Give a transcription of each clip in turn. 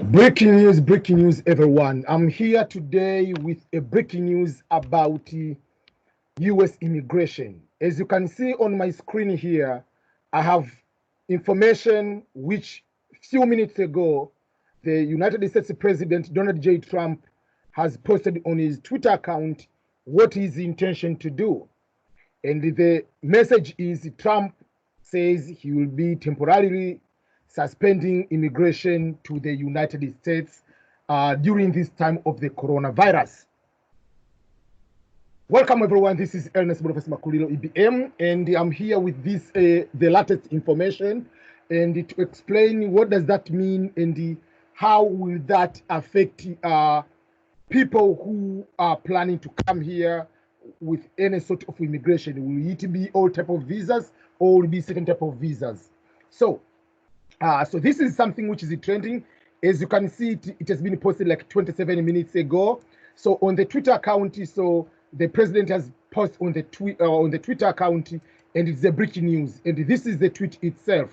Breaking news, everyone. I'm here today with a breaking news about US immigration. As you can see on my screen here, I have information which few minutes ago, the United States President Donald J. Trump has posted on his Twitter account what his intention to do. And the message is Trump says he will be temporarily suspending immigration to the United States during this time of the coronavirus. Welcome, everyone. This is Ernest Boniface Makulilo, EBM, and I'm here with this the latest information and to explain what does that mean and how will that affect people who are planning to come here with any sort of immigration. Will it be all type of visas or will it be certain type of visas? So this is something which is trending. As you can see, it has been posted like 27 minutes ago. So on the Twitter account, so the president has posted on the Twitter account, and it's the breaking news. And this is the tweet itself.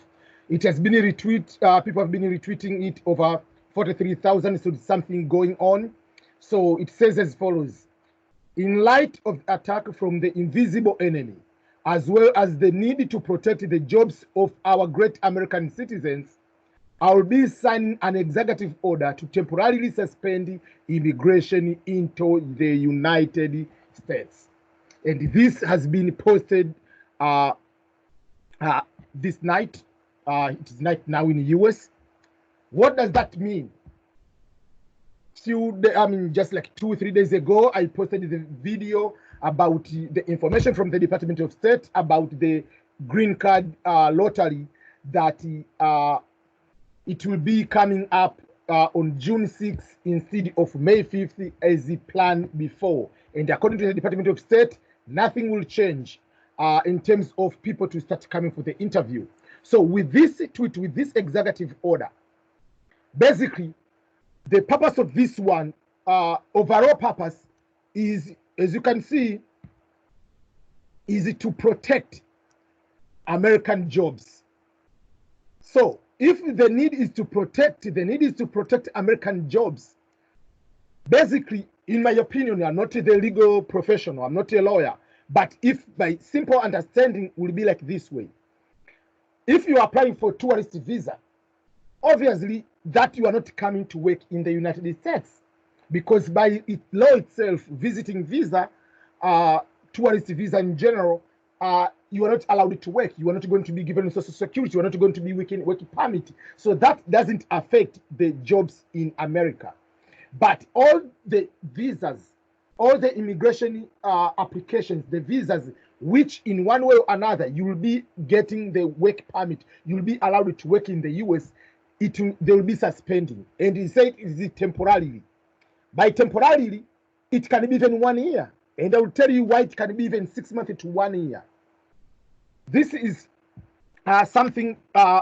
It has been retweeted. People have been retweeting it over 43,000. So there's something going on. So it says as follows: in light of attack from the invisible enemy, as well as the need to protect the jobs of our great American citizens, I will be signing an executive order to temporarily suspend immigration into the United States. And this has been posted this night. It is night now in the US. What does that mean? Just like 2 or 3 days ago, I posted the video about the information from the Department of State about the green card lottery that it will be coming up on June 6th instead of May 5th as planned before. And according to the Department of State, nothing will change in terms of people to start coming for the interview. So with this tweet, with this executive order, basically, the purpose of this one, overall purpose, is, as you can see, is to protect American jobs. So if the need is to protect American jobs, basically, in my opinion, I'm not the legal professional, I'm not a lawyer, but if my simple understanding will be like this way: if you are applying for tourist visa, obviously that you are not coming to work in the United States, because by law itself, visiting visa, tourist visa in general, you are not allowed to work. You are not going to be given Social Security. You are not going to be working permit. So that doesn't affect the jobs in America. But all the visas, all the immigration applications, the visas, which in one way or another, you will be getting the work permit, you will be allowed to work in the US, they will be suspending. And he said it is temporarily. By temporarily, it can be even 1 year. And I will tell you why it can be even 6 months to 1 year. This is something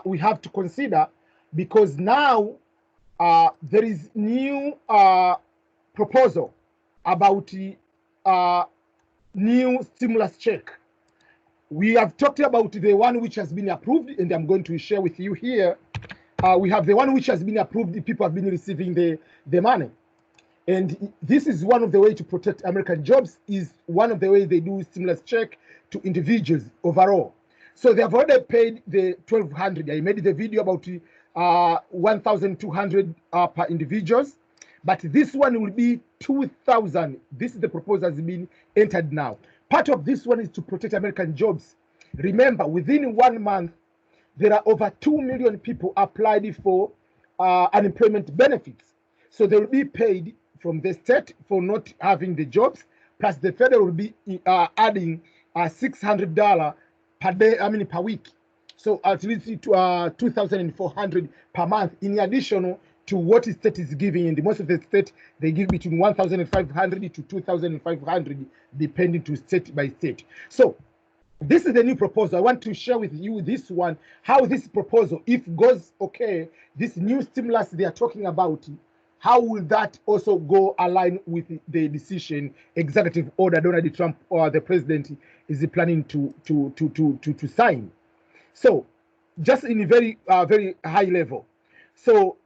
we have to consider, because now there is new proposal about new stimulus check. We have talked about the one which has been approved, and I'm going to share with you here. We have the one which has been approved. The people have been receiving the money. And this is one of the ways to protect American jobs, is one of the ways they do stimulus check to individuals overall. So they have already paid the $1,200. I made the video about $1,200 per individuals, but this one will be $2,000. This is the proposal has been entered now. Part of this one is to protect American jobs. Remember, within 1 month, there are over 2 million people applied for unemployment benefits. So they will be paid from the state for not having the jobs, plus the federal will be adding $600 per day, per week. So at least $2,400 per month, in addition to what the state is giving. And most of the state, they give between $1,500 to $2,500, depending to state by state. So this is the new proposal. I want to share with you this one, how this proposal, if goes okay, this new stimulus they are talking about, how will that also go align with the decision, executive order Donald Trump or the president is planning to sign? So just in a very high level. So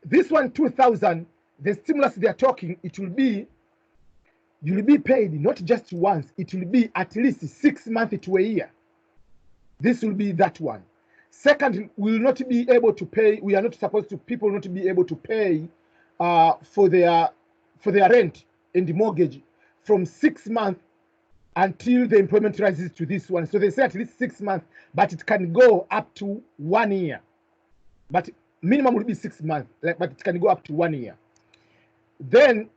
This one, 2,000, the stimulus they are talking, it will be, you will be paid not just once, it will be at least 6 months to a year. This will be that one. Second, we will not be able to pay, we are not supposed to, people will not be able to pay for their rent and the mortgage from 6 months until the employment rises to this one. So they say at least 6 months, but it can go up to 1 year. But minimum will be 6 months, but it can go up to 1 year. Then,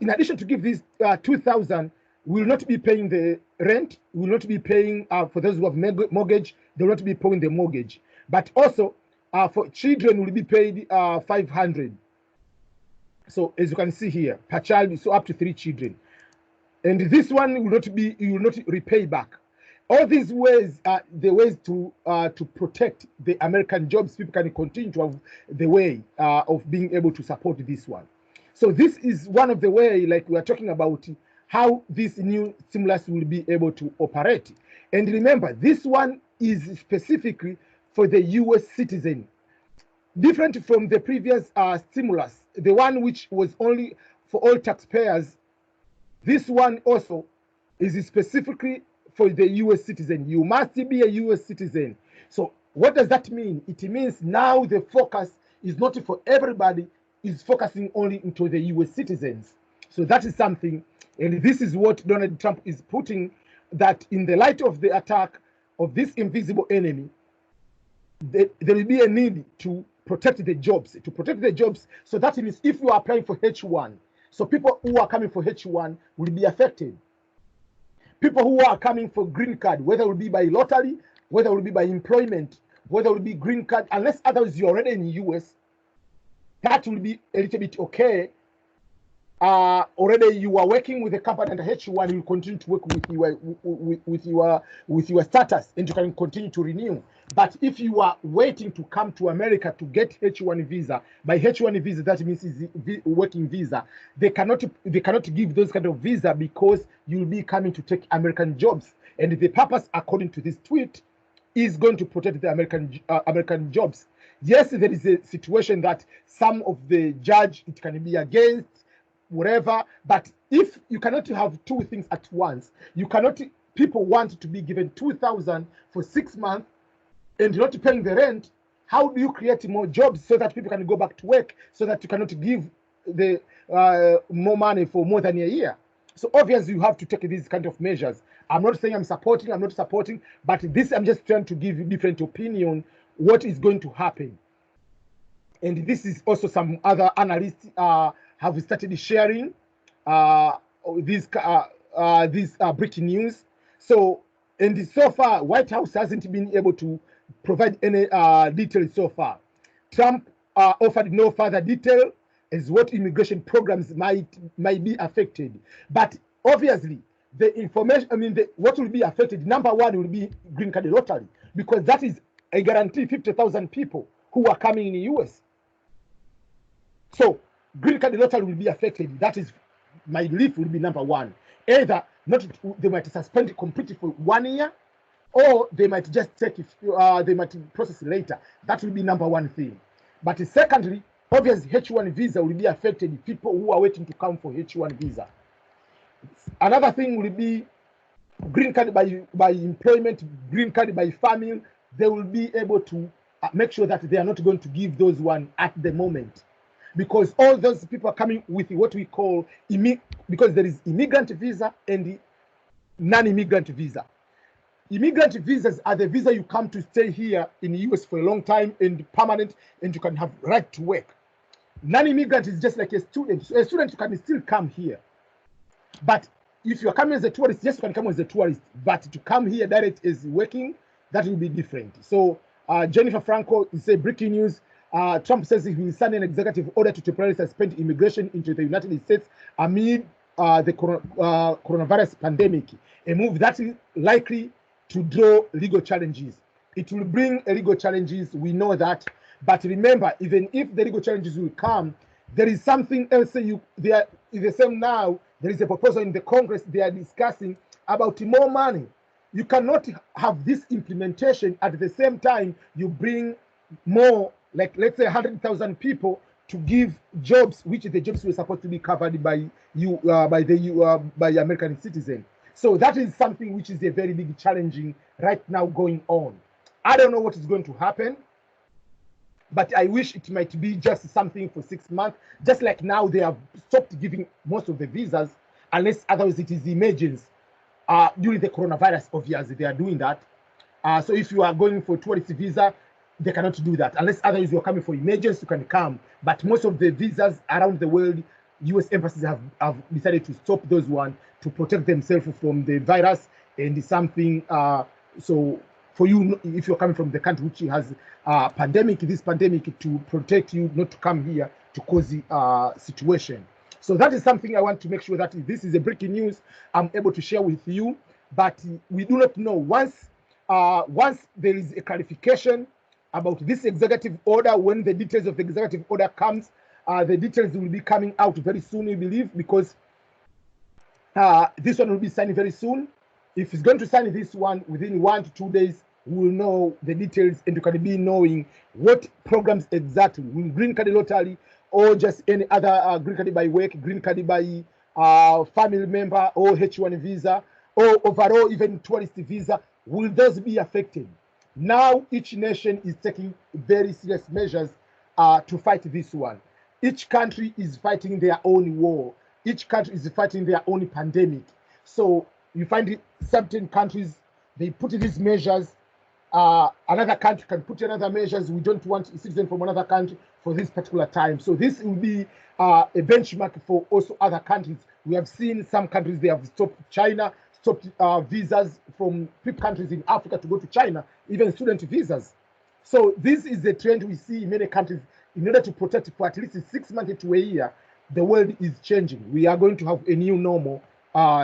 in addition to give this 2,000, we will not be paying the rent. We will not be paying for those who have mortgage. They will not be paying the mortgage. But also, for children, will be paid 500. So as you can see here, per child, so up to 3 children. And this one will not be, you will not repay back. All these ways are the ways to protect the American jobs. People can continue to have the way of being able to support this one. So this is one of the way, like we are talking about, how this new stimulus will be able to operate. And remember, this one is specifically for the US citizen. Different from the previous stimulus, the one which was only for all taxpayers. This one also is specifically for the US citizen. You must be a US citizen. So what does that mean? It means now the focus is not for everybody, is focusing only into the US citizens. So that is something, and this is what Donald Trump is putting, that in the light of the attack of this invisible enemy, there will be a need to protect the jobs, So that means if you are applying for H1, so people who are coming for H1 will be affected. People who are coming for green card, whether it will be by lottery, whether it will be by employment, whether it will be green card, unless otherwise you're already in the US, that will be a little bit okay. Already you are working with a company under H1, you continue to work with your status, and you can continue to renew. But if you are waiting to come to America to get H1 visa, by H1 visa that means is working visa, they cannot give those kind of visa because you will be coming to take American jobs. And the purpose, according to this tweet, is going to protect the American jobs. Yes, there is a situation that some of the judge, it can be against, whatever, but if you cannot have two things at once, you cannot, people want to be given 2,000 for 6 months and not paying the rent. How do you create more jobs so that people can go back to work, so that you cannot give the more money for more than a year? So obviously you have to take these kind of measures. I'm not saying I'm not supporting, but this, I'm just trying to give you different opinion what is going to happen. And this is also some other analysts have started sharing this breaking news. So, and so far, White House hasn't been able to provide any details so far. Trump offered no further detail as what immigration programs might be affected. But obviously, the information, what will be affected, number one will be green card lottery, because that is a guarantee 50,000 people who are coming in the US. So green card lottery will be affected. That is, my belief will be number one. Either not, they might suspend it completely for 1 year, or they might just take it, they might process it later. That will be number one thing. But secondly, obviously H1 visa will be affected, people who are waiting to come for H1 visa. Another thing will be green card by employment, green card by family. They will be able to make sure that they are not going to give those one at the moment, because all those people are coming with what we call because there is immigrant visa and non-immigrant visa. Immigrant visas are the visa you come to stay here in the US for a long time and permanent, and you can have right to work. Non-immigrant is just like a student. So a student can still come here, but if you are coming as a tourist, yes, you can come as a tourist, but to come here direct as working, that will be different. So Jennifer Franco is saying breaking news. Trump says he will sign an executive order to temporarily suspend immigration into the United States amid the coronavirus pandemic, a move that is likely to draw legal challenges. It will bring legal challenges, we know that. But remember, even if the legal challenges will come, there is something else. There is the same now. There is a proposal in the Congress. They are discussing about more money. You cannot have this implementation at the same time you bring more, like let's say 100,000 people to give jobs, which the jobs were supposed to be covered by by American citizens. So that is something which is a very big challenging right now going on. I don't know what is going to happen, but I wish it might be just something for 6 months. Just like now they have stopped giving most of the visas, unless otherwise it is emergency. During the coronavirus, obviously they are doing that. So if you are going for tourist visa, they cannot do that. Unless otherwise you're coming for emergency, you can come. But most of the visas around the world, US embassies have decided to stop those ones to protect themselves from the virus and something. So for you, if you're coming from the country which has this pandemic, to protect you not to come here to cause the situation. So that is something I want to make sure that this is a breaking news I'm able to share with you. But we do not know once there is a clarification about this executive order, when the details of the executive order comes, the details will be coming out very soon, we believe, because this one will be signed very soon. If he's going to sign this one within 1 to 2 days, we will know the details and you can be knowing what programs exactly will green card lottery or just any other green card by work, green card by family member, or H1 visa, or overall even tourist visa, will those be affected? Now each nation is taking very serious measures to fight this one. Each country is fighting their own war. Each country is fighting their own pandemic. So you find certain countries, they put these measures. Another country can put another measures. We don't want a citizen from another country for this particular time. So this will be a benchmark for also other countries. We have seen some countries, they have stopped China, stopped visas from countries in Africa to go to China, even student visas. So this is a trend we see in many countries. In order to protect for at least 6 months to a year, the world is changing. We are going to have a new normal.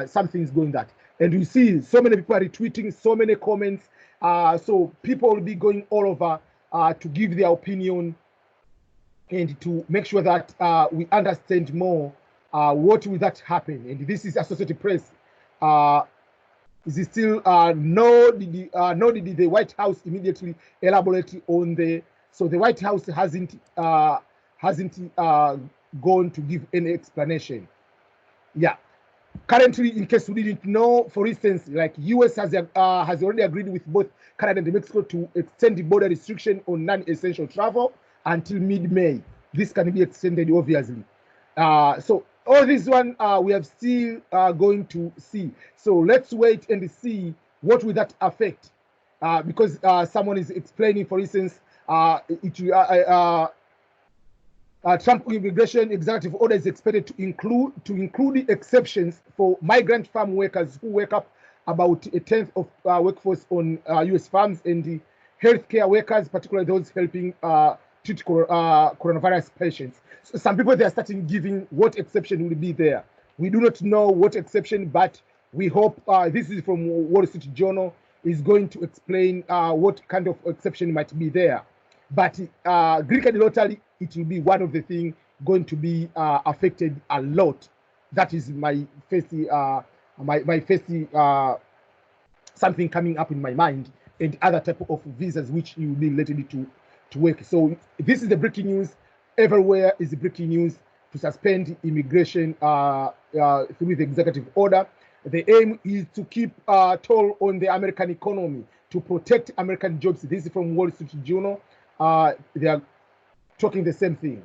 Something is going that. And we see so many people are retweeting, so many comments. So people will be going all over to give their opinion and to make sure that we understand more what will that happen. And this is Associated Press. Is it still no? Did the White House immediately elaborate on the? So the White House hasn't gone to give any explanation. Yeah. Currently, in case we didn't know, for instance, like US has already agreed with both Canada and Mexico to extend the border restriction on non-essential travel until mid-May. This can be extended, obviously. So all this one we have still going to see. So let's wait and see what will that affect. Because someone is explaining, for instance, Trump immigration executive order is expected to include exceptions for migrant farm workers who work up about 1/10 of workforce on U.S. farms, and the healthcare workers, particularly those helping treat coronavirus patients. So some people, they are starting giving what exception will be there. We do not know what exception, but we hope this is from Wall Street Journal, is going to explain what kind of exception might be there. But green card lottery, it will be one of the things going to be affected a lot. That is my first, something coming up in my mind, and other type of visas which you will be related to work. So this is the breaking news. Everywhere is the breaking news to suspend immigration through the executive order. The aim is to keep toll on the American economy, to protect American jobs. This is from Wall Street Journal. They are talking the same thing.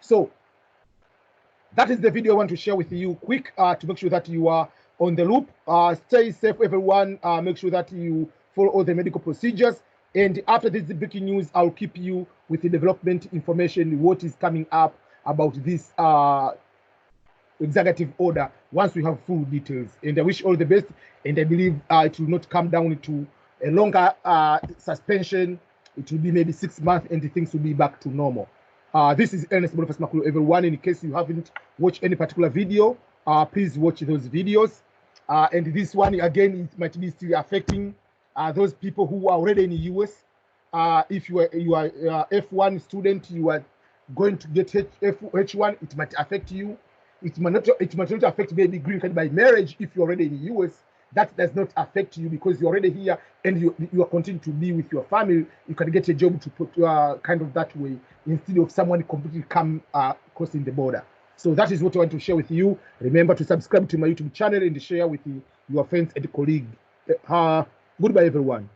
So that is the video I want to share with you quick to make sure that you are on the loop. Stay safe, everyone. Make sure that you follow all the medical procedures. And after this breaking news, I'll keep you with the development information, what is coming up about this executive order once we have full details. And I wish all the best. And I believe it will not come down to a longer suspension. It will be maybe 6 months and the things will be back to normal. This is Ernest Boniface Makulu, everyone. In case you haven't watched any particular video, please watch those videos. And this one, again, it might be still affecting those people who are already in the US. If you are F1 student, you are going to get H1, it might affect you. It might not affect maybe green card by marriage if you're already in the US. that does not affect you because you're already here and you are continuing to be with your family. You can get a job to put kind of that way instead of someone completely come crossing the border. So that is what I want to share with you. Remember to subscribe to my YouTube channel and share with your friends and colleagues. Goodbye, everyone.